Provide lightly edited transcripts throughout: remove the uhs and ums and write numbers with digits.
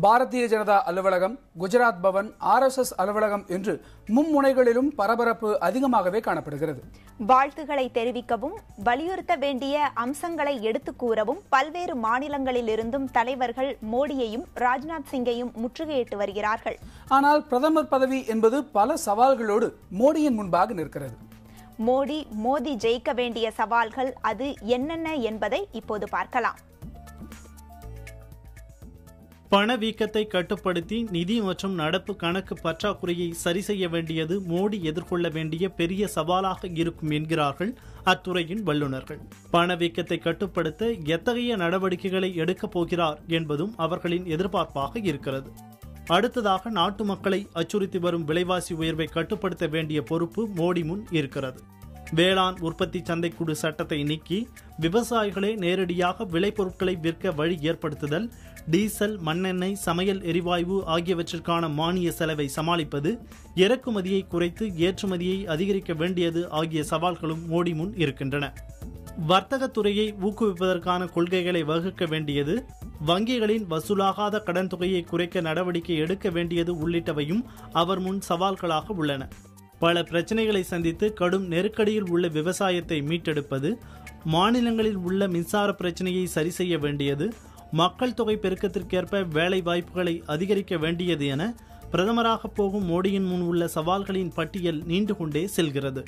பாரதிய ஜனதா அலுவலகம், குஜராத் பவன், RSS அலுவலகம் என்று மும்முனைகளிலும் பரபரப்பு அதிகமாகவே காணப்படுகிறது. வாழ்த்துக்களை தெரிவிக்கவும், வலியுறுத்த வேண்டிய அம்சங்களை எடுத்துக் கூறவும் பல்வேறு மாநிலங்களில் இருந்தும் தலைவர்கள் மோடியையும் ராஜ்நாத் சிங்கையும் முற்றுகையிட்டு வருகிறார்கள். ஆனால் பிரதமர் பதவி என்பது பல சவால்களோடு மோடியின் முன்பாக நிற்கிறது. மோடி ஜெயிக்க வேண்டிய சவால்கள் அது என்னென்ன என்பதை இப்போது பார்க்கலாம். பணவீக்கத்தை கட்டுப்படுத்தி நிதி மற்றும் நடப்பு கணக்கு பற்றாக்குறையை சரி செய்ய வேண்டியது மோடி எதிர்கொள்ள வேண்டிய பெரிய சவாலாக இருக்கும் என்கிறார்கள் அத்துறையின் வல்லுநர்கள். பணவீக்கத்தை கட்டுப்படுத்த எத்தகைய நடவடிக்கைகளை எடுக்கப் போகிறார் என்பதும் அவர்களின் எதிர்பார்ப்பாக இருக்கிறது. அடுத்ததாக நாட்டு மக்களை அச்சுறுத்தி வரும் விலைவாசி உயர்வை கட்டுப்படுத்த வேண்டிய பொறுப்பு மோடி முன் இருக்கிறது. வேளாண் உற்பத்தி சந்தைக்குழு சட்டத்தை நீக்கி விவசாயிகளே நேரடியாக விளைபொருட்களை விற்க வழி ஏற்படுத்துதல், டீசல், மண்ணெண்ணெய், சமையல் எரிவாயு ஆகியவற்றிற்கான மானிய செலவை சமாளிப்பது, இறக்குமதியை குறைத்து ஏற்றுமதியை அதிகரிக்க வேண்டியது ஆகிய சவால்களும் மோடி முன் இருக்கின்றன. வர்த்தகத்துறையை ஊக்குவிப்பதற்கான கொள்கைகளை வகுக்க வேண்டியது, வங்கிகளின் வசூலாகாத கடன் தொகையை குறைக்க நடவடிக்கை எடுக்க வேண்டியது உள்ளிட்டவையும் அவர் முன் சவால்களாக உள்ளன. பல பிரச்சனைகளை சந்தித்து கடும் நெருக்கடியில் உள்ள விவசாயத்தை மீட்டெடுப்பது, மாநிலங்களில் உள்ள மின்சார பிரச்சனையை சரி செய்ய வேண்டியது, மக்கள் தொகை பெருக்கத்திற்கேற்ப வேலை வாய்ப்புகளை அதிகரிக்க வேண்டியது என பிரதமராக போகும் மோடியின் முன் உள்ள சவால்களின் பட்டியல் நீண்டு கொண்டே செல்கிறது.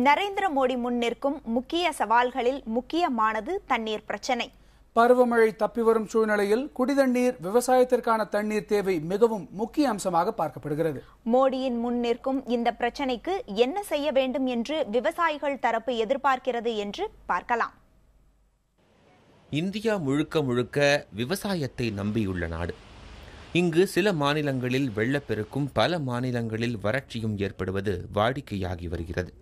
நரேந்திர மோடி முன் நிற்கும் முக்கிய சவால்களில் முக்கியமானது தண்ணீர் பிரச்சனை. பருவமழை தப்பி வரும் சூழ்நிலையில் குடிதண்ணீர், விவசாயத்திற்கான தண்ணீர் தேவை மிகவும் முக்கிய அம்சமாக பார்க்கப்படுகிறது. மோடியின் முன் நிற்கும் இந்த பிரச்சனைக்கு என்ன செய்ய வேண்டும் என்று விவசாயிகள் தரப்பு எதிர்பார்க்கிறது என்று பார்க்கலாம். இந்தியா முழுக்க விவசாயத்தை நம்பியுள்ள நாடு. இங்கு சில மாநிலங்களில் வெள்ளப்பெருக்கும், பல மாநிலங்களில் வறட்சியும் ஏற்படுவது வாடிக்கையாகி வருகிறது.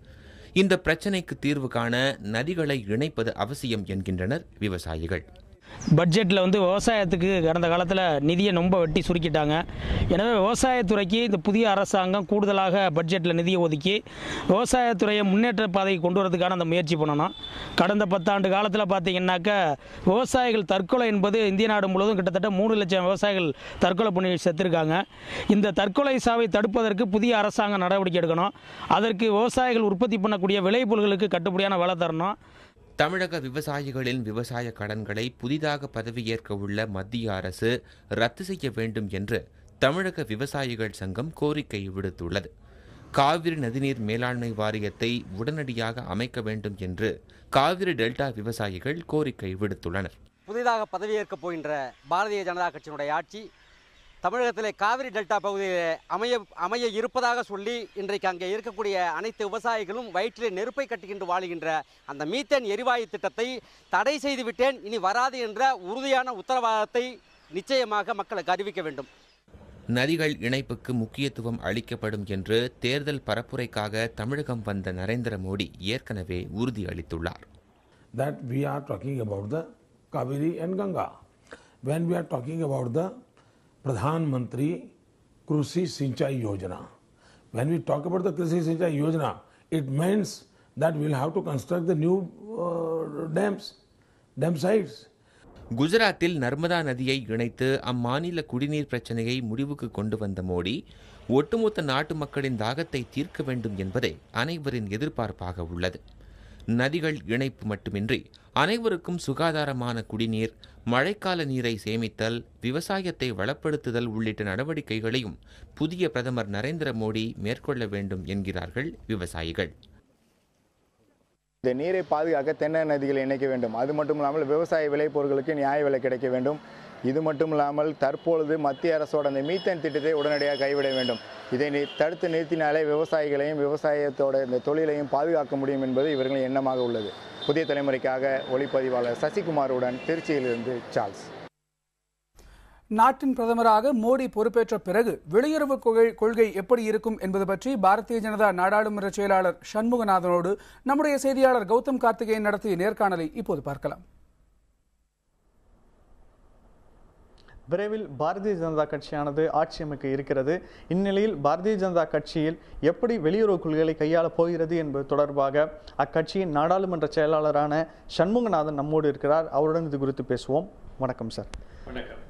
இந்த பிரச்சனைக்கு தீர்வு காண நதிகளை இணைப்பது அவசியம் என்கின்றனர் விவசாயிகள். பட்ஜெட்டில் விவசாயத்துக்கு கடந்த காலத்தில் நிதியை ரொம்ப வெட்டி சுருக்கிட்டாங்க. எனவே விவசாயத்துறைக்கு இந்த புதிய அரசாங்கம் கூடுதலாக பட்ஜெட்டில் நிதியை ஒதுக்கி விவசாயத்துறையை முன்னேற்ற பாதைக்கு கொண்டு வரதுக்கான அந்த முயற்சி பண்ணணும். கடந்த 10 ஆண்டு காலத்தில் பார்த்தீங்கன்னாக்க விவசாயிகள் தற்கொலை என்பது இந்திய நாடு முழுவதும் கிட்டத்தட்ட 3 லட்சம் விவசாயிகள் தற்கொலை பண்ணி செத்துருக்காங்க. இந்த தற்கொலை சாவை தடுப்பதற்கு புதிய அரசாங்கம் நடவடிக்கை எடுக்கணும். அதற்கு விவசாயிகள் உற்பத்தி பண்ணக்கூடிய விளைபொருட்களுக்கு கட்டுப்படியான விலை தரணும். தமிழக விவசாயிகளின் விவசாய கடன்களை புதிதாக பதவியேற்க உள்ள மத்திய அரசு ரத்து செய்ய வேண்டும் என்று தமிழக விவசாயிகள் சங்கம் கோரிக்கை விடுத்துள்ளது. காவிரி நதிநீர் மேலாண்மை வாரியத்தை உடனடியாக அமைக்க வேண்டும் என்று காவிரி டெல்டா விவசாயிகள் கோரிக்கை விடுத்துள்ளனர். புதிதாக பதவியேற்கப் போகின்ற பாரதிய ஜனதா கட்சியினுடைய ஆட்சி தமிழகத்திலே காவிரி டெல்டா பகுதியில் அமைய இருப்பதாக சொல்லி இன்றைக்கு அங்கே இருக்கக்கூடிய அனைத்து விவசாயிகளும் வயிற்றிலே நெருப்பை கட்டுகின்ற வாழுகின்ற அந்த மீத்தேன் எரிவாயு திட்டத்தை தடை செய்து விட்டேன், இனி வராது என்ற உறுதியான உத்தரவாதத்தை நிச்சயமாக மக்களுக்கு அறிவிக்க வேண்டும். நதிகள் இணைப்புக்கு முக்கியத்துவம் அளிக்கப்படும் என்று தேர்தல் பரப்புரைக்காக தமிழகம் வந்த நரேந்திர மோடி ஏற்கனவே உறுதி அளித்துள்ளார். That we are talking about the Kaveri and Ganga. When we are talking about the Pradhan Mantri Krishi Sinchai Yojana. When we talk about the Krishi Sinchai Yojana, it means that we will have to construct the new dam sites. குஜராத்தில் நர்மதா நதியை இணைத்து அம்மாநில குடிநீர் பிரச்சனையை முடிவுக்கு கொண்டு வந்த மோடி ஒட்டுமொத்த நாட்டு மக்களின் தாகத்தை தீர்க்க வேண்டும் என்பதே அனைவரின் எதிர்பார்ப்பாக உள்ளது. நதிகள் இணைப்பு மட்டுமின்றி அனைவருக்கும் சுகாதாரமான குடிநீர், மழைக்கால நீரை சேமித்தல், விவசாயத்தை வளப்படுத்துதல் உள்ளிட்ட நடவடிக்கைகளையும் புதிய பிரதமர் நரேந்திர மோடி மேற்கொள்ள வேண்டும் என்கிறார்கள் விவசாயிகள். இந்த நீரை பாதுகாக்க தென்னை நதிகளை இணைக்க வேண்டும். அது மட்டும் இல்லாமல் விவசாய விளைபொருட்களுக்கு நியாய விலை கிடைக்க வேண்டும். இது மட்டும் இல்லாமல் தற்பொழுது மத்திய அரசோட அந்த மீத்தேன் திட்டத்தை உடனடியாக கைவிட வேண்டும். இதை தடுத்து நிறுத்தினாலே விவசாயிகளையும் விவசாயத்தோட இந்த தொழிலையும் பாதுகாக்க முடியும் என்பது இவர்களின் எண்ணமாக உள்ளது. புதிய தலைமுறைக்காக ஒளிப்பதிவாளர் சசிகுமாருடன் திருச்சியிலிருந்து சார்ல்ஸ். நாட்டின் பிரதமராக மோடி பொறுப்பேற்ற பிறகு வெளியுறவு கொள்கை எப்படி இருக்கும் என்பது பற்றி பாரதிய ஜனதா நாடாளுமன்ற செயலாளர் சண்முகநாதனோடு நம்முடைய செய்தியாளர் கௌதம் கார்த்திகேயன் நடத்திய நேர்காணலை இப்போது பார்க்கலாம். விரைவில் பாரதிய ஜனதா கட்சியானது ஆட்சி அமைக்க இருக்கிறது. இந்நிலையில் பாரதிய ஜனதா கட்சியில் எப்படி வெளியுறவு கொள்கைகளை கையாளப் போகிறது என்பது தொடர்பாக அக்கட்சியின் நாடாளுமன்ற செயலாளரான சண்முகநாதன் நம்மோடு இருக்கிறார். அவருடன் இது குறித்து பேசுவோம். வணக்கம் சார். வணக்கம்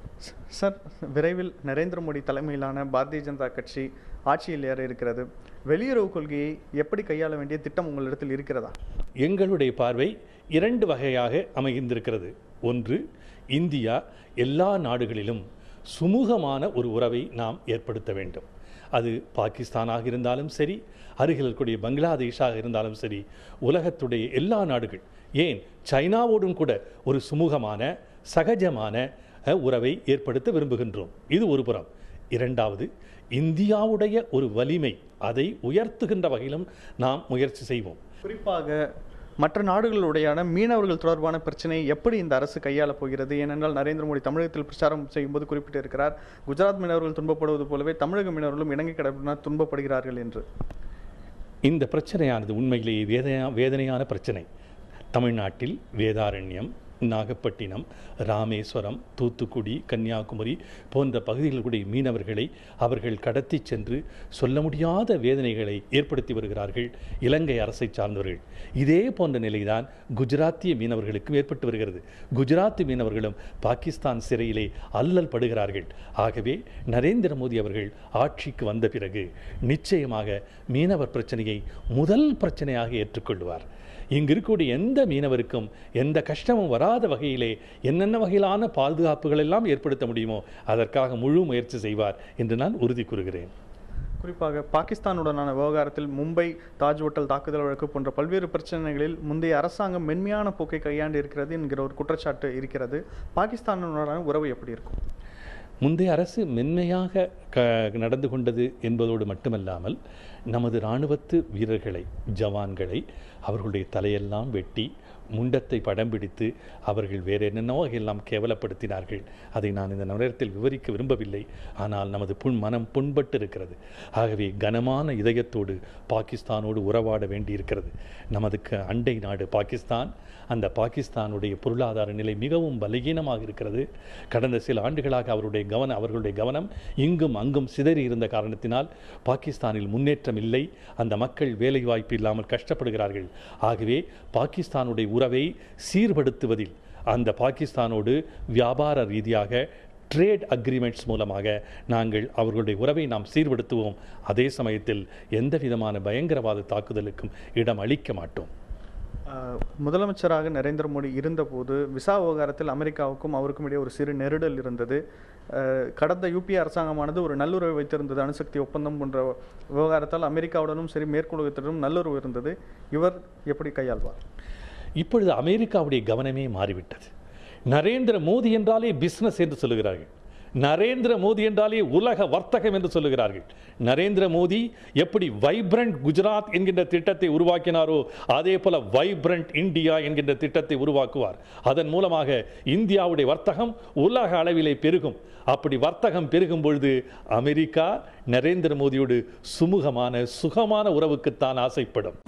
சார். விரைவில் நரேந்திர மோடி தலைமையிலான பாரதிய ஜனதா கட்சி ஆட்சியில் ஏற இருக்கிறது. வெளியுறவு கொள்கையை எப்படி கையாள வேண்டிய திட்டம் உங்களிடத்தில் இருக்கிறதா? எங்களுடைய பார்வை 2 வகையாக அமைந்திருக்கிறது. ஒன்று, இந்தியா எல்லா நாடுகளிலும் சுமூகமான ஒரு உறவை நாம் ஏற்படுத்த வேண்டும். அது பாகிஸ்தானாக இருந்தாலும் சரி, அருகில் இருக்கக்கூடிய பங்களாதேஷாக இருந்தாலும் சரி, உலகத்துடைய எல்லா நாடுகள், ஏன் சைனாவோடும் கூட ஒரு சுமூகமான சகஜமான உறவை ஏற்படுத்த விரும்புகின்றோம். இது ஒரு புறம். இரண்டாவது, இந்தியாவுடைய ஒரு வலிமை, அதை உயர்த்துகின்ற வகையிலும் நாம் முயற்சி செய்வோம். குறிப்பாக மற்ற நாடுகளுடையான மீனவர்கள் தொடர்பான பிரச்சனையை எப்படி இந்த அரசு கையாளப் போகிறது? ஏனென்றால் நரேந்திர மோடி தமிழகத்தில் பிரச்சாரம் செய்யும்போது குறிப்பிட்டிருக்கிறார், குஜராத் மீனவர்கள் துன்பப்படுவது போலவே தமிழக மீனவர்களும் இலங்கை கடற்படையினர் துன்பப்படுகிறார்கள் என்று. இந்த பிரச்சனையானது உண்மையிலேயே வேதனையான பிரச்சனை. தமிழ்நாட்டில் வேதாரண்யம், நாகப்பட்டினம், ராமேஸ்வரம், தூத்துக்குடி, கன்னியாகுமரி போன்ற பகுதிகளுடைய மீனவர்களை அவர்கள் கடத்தி சென்று சொல்ல முடியாத வேதனைகளை ஏற்படுத்தி வருகிறார்கள் இலங்கை அரசை சார்ந்தவர்கள். இதே போன்ற நிலைதான் குஜராத்திய மீனவர்களுக்கும் ஏற்பட்டு வருகிறது. குஜராத்தி மீனவர்களும் பாகிஸ்தான் சிறையிலே அல்லல் படுகிறார்கள். ஆகவே நரேந்திர மோடி அவர்கள் ஆட்சிக்கு வந்த பிறகு நிச்சயமாக மீனவர் பிரச்சனையை முதல் பிரச்சனையாக ஏற்றுக்கொள்வார். இங்கு இருக்கக்கூடிய எந்த மீனவருக்கும் எந்த கஷ்டமும் வராத வகையிலே என்னென்ன வகையிலான பாதுகாப்புகள் எல்லாம் ஏற்படுத்த முடியுமோ அதற்காக முழு முயற்சி செய்வார் என்று நான் உறுதி கூறுகிறேன். குறிப்பாக பாகிஸ்தானுடனான விவகாரத்தில் மும்பை தாஜ் ஹோட்டல் தாக்குதல் வழக்கு போன்ற பல்வேறு பிரச்சனைகளில் முந்தைய அரசாங்கம் மென்மையான போக்கை கையாண்டு இருக்கிறது என்கிற ஒரு குற்றச்சாட்டு இருக்கிறது. பாகிஸ்தானுடனான உறவு எப்படி இருக்கும்? முந்தைய அரசு மென்மையாக நடந்து கொண்டது என்பதோடு மட்டுமல்லாமல் நமது இராணுவத்து வீரர்களை, ஜவான்களை அவர்களுடைய தலையெல்லாம் வெட்டி முண்டத்தை படம் பிடித்து அவர்கள் வேறு என்னென்னோ எல்லாம் கேவலப்படுத்தினார்கள். அதை நான் இந்த நேரத்தில் விவரிக்க விரும்பவில்லை. ஆனால் நமது மனம் புண்பட்டு இருக்கிறது. ஆகவே கனமான இதயத்தோடு பாகிஸ்தானோடு உறவாட வேண்டியிருக்கிறது. நமதுக்கு அண்டை நாடு பாகிஸ்தான். அந்த பாகிஸ்தானுடைய பொருளாதார நிலை மிகவும் பலகீனமாக இருக்கிறது. கடந்த சில ஆண்டுகளாக அவர்களுடைய கவனம் இங்கும் அங்கும் சிதறி இருந்த காரணத்தினால் பாகிஸ்தானில் முன்னேற்றம் இல்லை. அந்த மக்கள் வேலை வாய்ப்பு இல்லாமல் கஷ்டப்படுகிறார்கள். ஆகவே பாகிஸ்தானுடைய உறவை சீர்படுத்துவதில் அந்த பாகிஸ்தானோடு வியாபார ரீதியாக ட்ரேட் அக்ரிமெண்ட்ஸ் மூலமாக நாங்கள் அவர்களுடைய உறவை நாம் சீர்படுத்துவோம். அதே சமயத்தில் எந்த விதமான பயங்கரவாத தாக்குதலுக்கும் இடம் அளிக்க மாட்டோம். முதலமைச்சராக நரேந்திர மோடி இருந்தபோது விசா விவகாரத்தில் அமெரிக்காவுக்கும் அவருக்கும் இடையே ஒரு சிறு நெருடல் இருந்தது. கடந்த யூபிஏ அரசாங்கமானது ஒரு நல்லுறவு வைத்திருந்தது. அணுசக்தி ஒப்பந்தம் போன்ற விவகாரத்தால் அமெரிக்காவுடனும் சரி மேற்குலகத்திலும் நல்லுறவு இருந்தது. இவர் எப்படி கையாள்வார்? இப்பொழுது அமெரிக்காவுடைய கவனமே மாறிவிட்டது. நரேந்திர மோடி என்றாலே பிசினஸ் என்று சொல்லுகிறார்கள். நரேந்திர மோடி என்றாலே உலக வர்த்தகம் என்று சொல்லுகிறார்கள். நரேந்திர மோடி எப்படி வைப்ரண்ட் குஜராத் என்கின்ற திட்டத்தை உருவாக்கினாரோ அதே போல வைப்ரண்ட் இந்தியா என்கின்ற திட்டத்தை உருவாக்குவார். அதன் மூலமாக இந்தியாவுடைய வர்த்தகம் உலக அளவிலே பெருகும். அப்படி வர்த்தகம் பெருகும் பொழுது அமெரிக்கா நரேந்திர மோடியோடு சுமூகமான சுகமான உறவுக்குத்தான் ஆசைப்படும்.